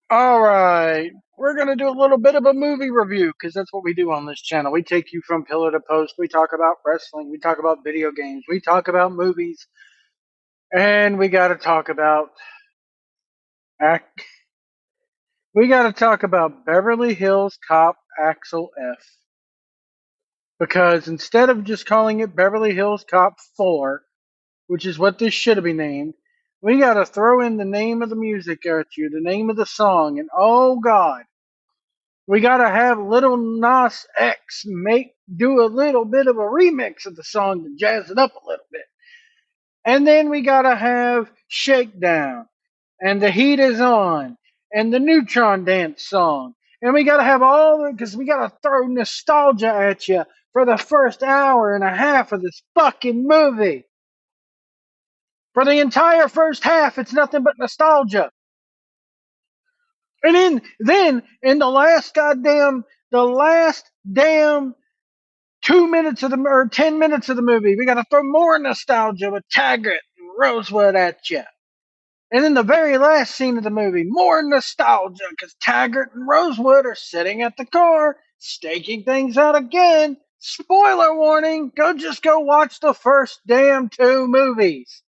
All right. We're going to do a little bit of a movie review because that's what we do on this channel. We take you from pillar to post. We talk about wrestling. We talk about video games. We talk about movies. And ac- we got to talk about Beverly Hills Cop Axel F. Because instead of just calling it Beverly Hills Cop 4, which is what this should have been named, we got to throw in the name of the music at you, the name of the song, and oh God, we gotta have Little Nas X do a little bit of a remix of the song to jazz it up a little bit. And then we gotta have Shakedown and The Heat Is On and the Neutron Dance song. And we gotta have all the because we gotta throw nostalgia at you for the first hour and a half of this fucking movie. For the entire first half, it's nothing but nostalgia. And then in the last damn 2 minutes of the or 10 minutes of the movie, we got to throw more nostalgia with Taggart and Rosewood at you. And then the very last scene of the movie, more nostalgia because Taggart and Rosewood are sitting at the car, staking things out again. Spoiler warning: go watch the first damn two movies.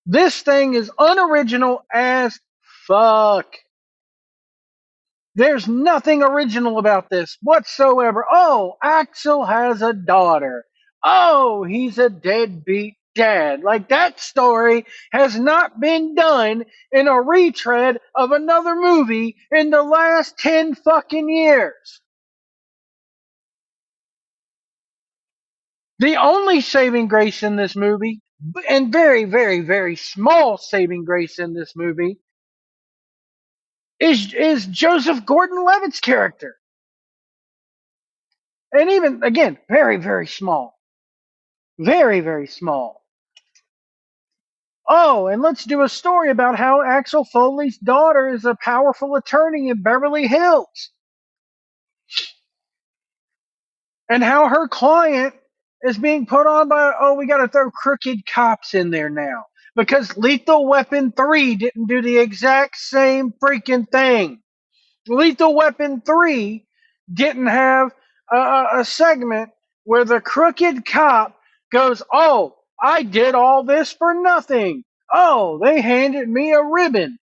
This thing is unoriginal as fuck. There's nothing original about this whatsoever. Oh, Axel has a daughter. Oh, he's a deadbeat dad. Like that story has not been done in a retread of another movie in the last 10 fucking years. The only saving grace in this movie, and very, very, very small saving grace in this movie, is Joseph Gordon-Levitt's character. And even, again, very, very small. Very, very small. Oh, and let's do a story about how Axel Foley's daughter is a powerful attorney in Beverly Hills and how her client is being put on by, oh, we got to throw crooked cops in there now because Lethal Weapon 3 didn't do the exact same freaking thing. Lethal Weapon 3 didn't have a segment where the crooked cop goes, oh, I did all this for nothing. Oh, they handed me a ribbon.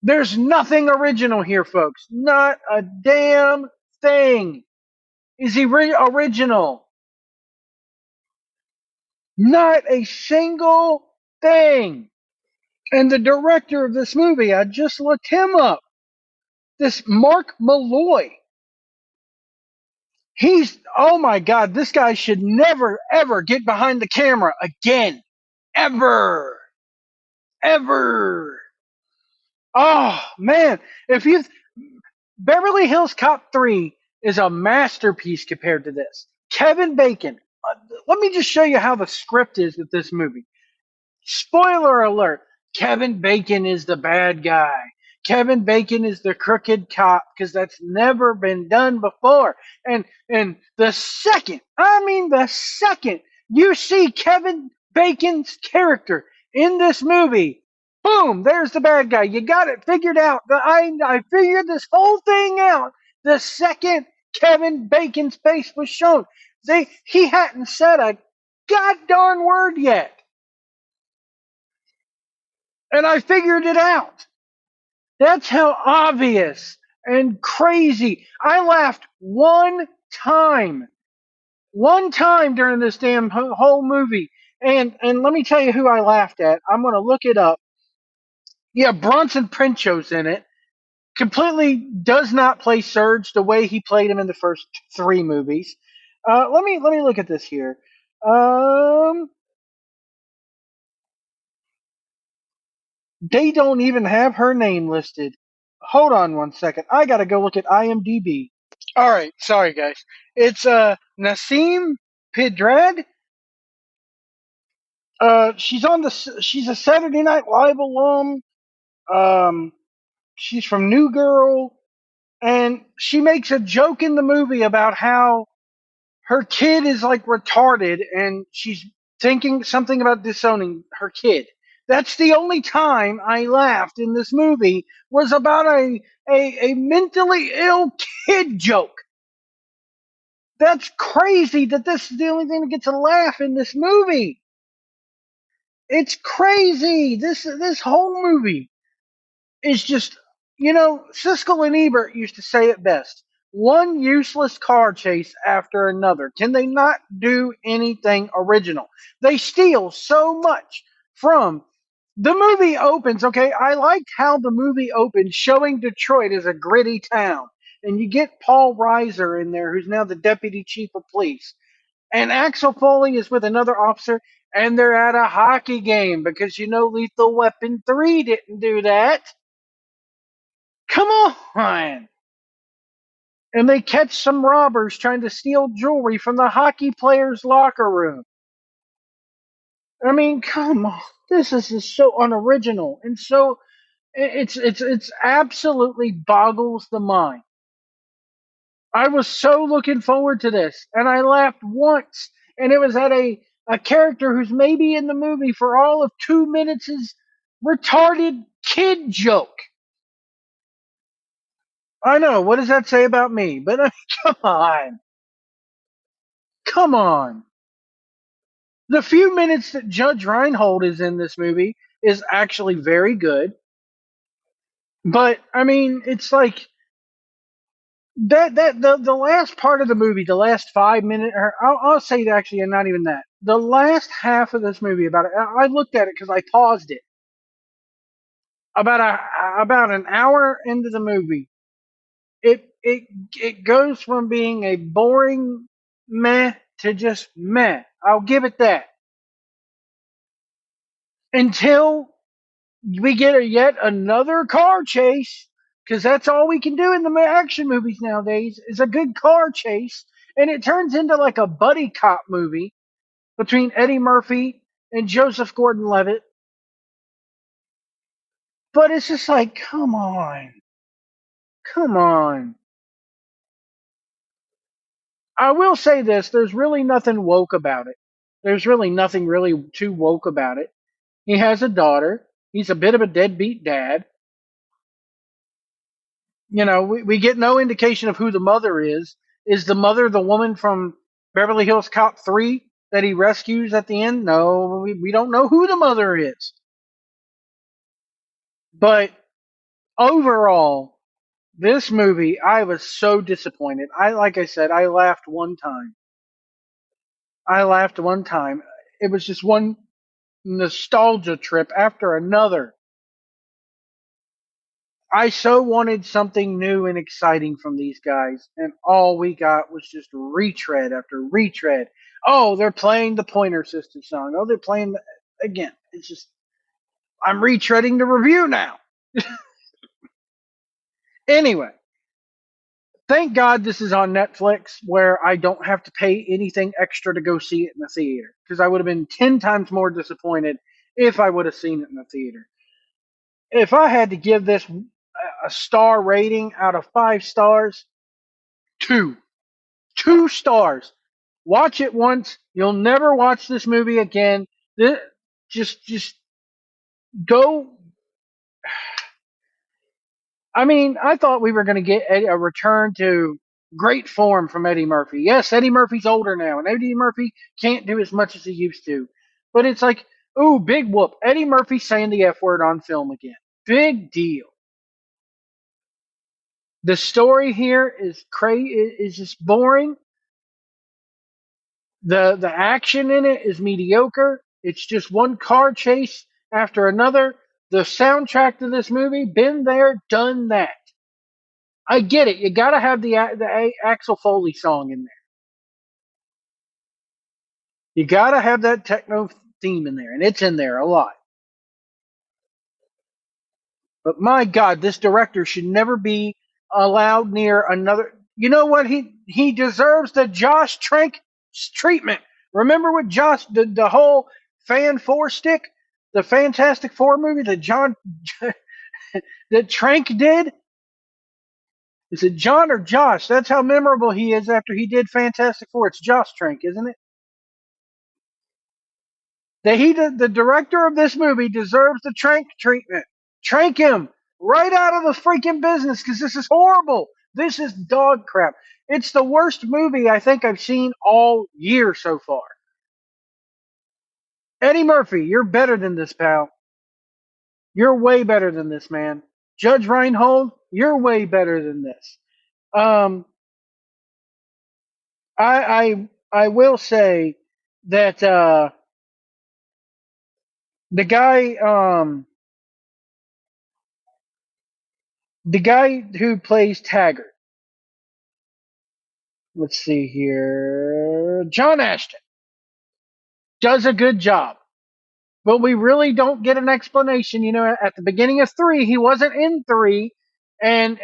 There's nothing original here, folks. Not a damn thing. Is he original? Not a single thing. And the director of this movie, I just looked him up. This Mark Malloy. Oh my God, this guy should never, ever get behind the camera again. Ever. Ever. Oh, man. If you, Beverly Hills Cop 3 is a masterpiece compared to this. Kevin Bacon. Let me just show you how the script is with this movie. Spoiler alert: Kevin Bacon is the bad guy. Kevin Bacon is the crooked cop because that's never been done before. And the second you see Kevin Bacon's character in this movie, boom, there's the bad guy. You got it figured out. I figured this whole thing out the second Kevin Bacon's face was shown. He hadn't said a god darn word yet. And I figured it out. That's how obvious and crazy. I laughed time, one time during this damn whole movie. And let me tell you who I laughed at. I'm going to look it up. Yeah, Bronson Pinchot's in it. Completely does not play Surge the way he played him in the first three movies. Let me look at this here. Um, they don't even have her name listed. Hold on one second. I gotta go look at IMDb. All right, sorry guys. It's Nassim Pedrad. She's a Saturday Night Live alum. Um, she's from New Girl, and she makes a joke in the movie about how her kid is like retarded, and she's thinking something about disowning her kid. That's the only time I laughed in this movie was about a mentally ill kid joke. That's crazy that this is the only thing that gets a laugh in this movie. It's crazy. This whole movie is just, Siskel and Ebert used to say it best. One useless car chase after another. Can they not do anything original? They steal so much from the movie opens. Okay, I liked how the movie opened, showing Detroit as a gritty town. And you get Paul Reiser in there, who's now the deputy chief of police. And Axel Foley is with another officer, and they're at a hockey game because Lethal Weapon 3 didn't do that. Come on! And they catch some robbers trying to steal jewelry from the hockey players' locker room. I mean, come on. This is just so unoriginal and so it's absolutely boggles the mind. I was so looking forward to this, and I laughed once, and it was at a character who's maybe in the movie for all of 2 minutes' retarded kid joke. I know, what does that say about me? But I mean, come on. Come on. The few minutes that Judge Reinhold is in this movie is actually very good. But I mean, it's like the last part of the movie, the last 5 minutes, or I'll say actually, and not even that. The last half of this movie, I looked at it because I paused it about an hour into the movie. It goes from being a boring meh to just meh. I'll give it that until we get yet another car chase, because that's all we can do in the action movies nowadays is a good car chase, and it turns into like a buddy cop movie between Eddie Murphy and Joseph Gordon-Levitt. But it's just like, come on, come on. I will say this: there's really nothing woke about it. There's really nothing really too woke about it. He has a daughter. He's a bit of a deadbeat dad. We get no indication of who the mother is. Is the mother the woman from Beverly Hills Cop 3 that he rescues at the end? No, we don't know who the mother is. But overall, this movie, I was so disappointed. Like I said, I laughed one time. I laughed one time. It was just one nostalgia trip after another. I so wanted something new and exciting from these guys, and all we got was just retread after retread. Oh, they're playing the Pointer Sisters song. Oh, they're playing again. It's just I'm retreading the review now. Anyway, thank God this is on Netflix, where I don't have to pay anything extra to go see it in the theater, because I would have been 10 times more disappointed if I would have seen it in the theater. If I had to give this a star rating out of 5 stars, 2. 2 stars. Watch it once. You'll never watch this movie again. Just go. I mean, I thought we were going to get a return to great form from Eddie Murphy. Yes, Eddie Murphy's older now, and Eddie Murphy can't do as much as he used to. But it's like, ooh, big whoop. Eddie Murphy saying the F word on film again. Big deal. The story here is just boring. The action in it is mediocre. It's just one car chase after another. The soundtrack to this movie, been there, done that. I get it. You got to have the Axel Foley song in there. You got to have that techno theme in there, and it's in there a lot. But my God, this director should never be allowed near another. You know what? He deserves the Josh Trank treatment. Remember what Josh the whole Fan Four stick, the Fantastic Four movie that that Trank did. Is it John or Josh? That's how memorable he is after he did Fantastic Four. It's Josh Trank, isn't it? The director of this movie deserves the trank treatment. Trank him right out of the freaking business because this is horrible. This is dog crap. It's the worst movie I think I've seen all year so far. Eddie Murphy, you're better than this, pal. You're way better than this, man. Judge Reinhold, you're way better than this. Um, I will say that the guy the guy who plays Taggart. Let's see here. John Ashton does a good job. But we really don't get an explanation. You know, at the beginning of 3, he wasn't in 3, and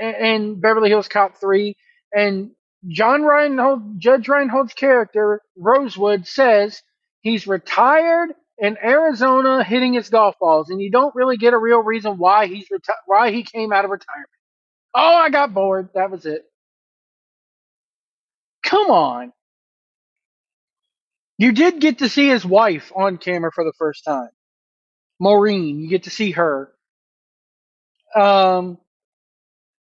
Beverly Hills Cop 3, and Judge Reinhold's character Rosewood says he's retired in Arizona hitting his golf balls, and you don't really get a real reason why why he came out of retirement. Oh, I got bored. That was it. Come on. You did get to see his wife on camera for the first time. Maureen, you get to see her. Um,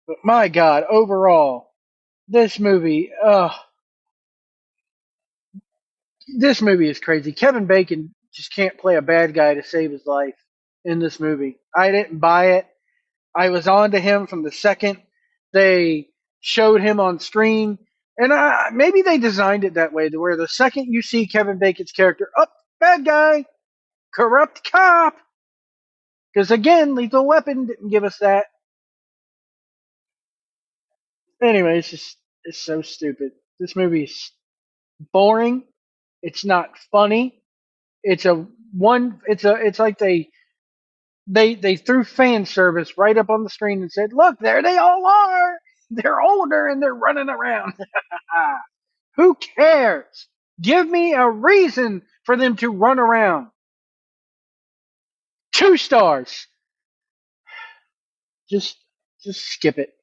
But my God, overall, this movie, this movie is crazy. Kevin Bacon just can't play a bad guy to save his life in this movie. I didn't buy it. I was on to him from the second they showed him on screen, and maybe they designed it that way, to where the second you see Kevin Bacon's character, oh, bad guy, corrupt cop. Because again, Lethal Weapon didn't give us that. Anyway, it's so stupid. This movie's boring. It's not funny. It's like they threw fan service right up on the screen and said, "Look, there they all are. They're older and they're running around." Who cares? Give me a reason for them to run around. 2 stars. Just just skip it.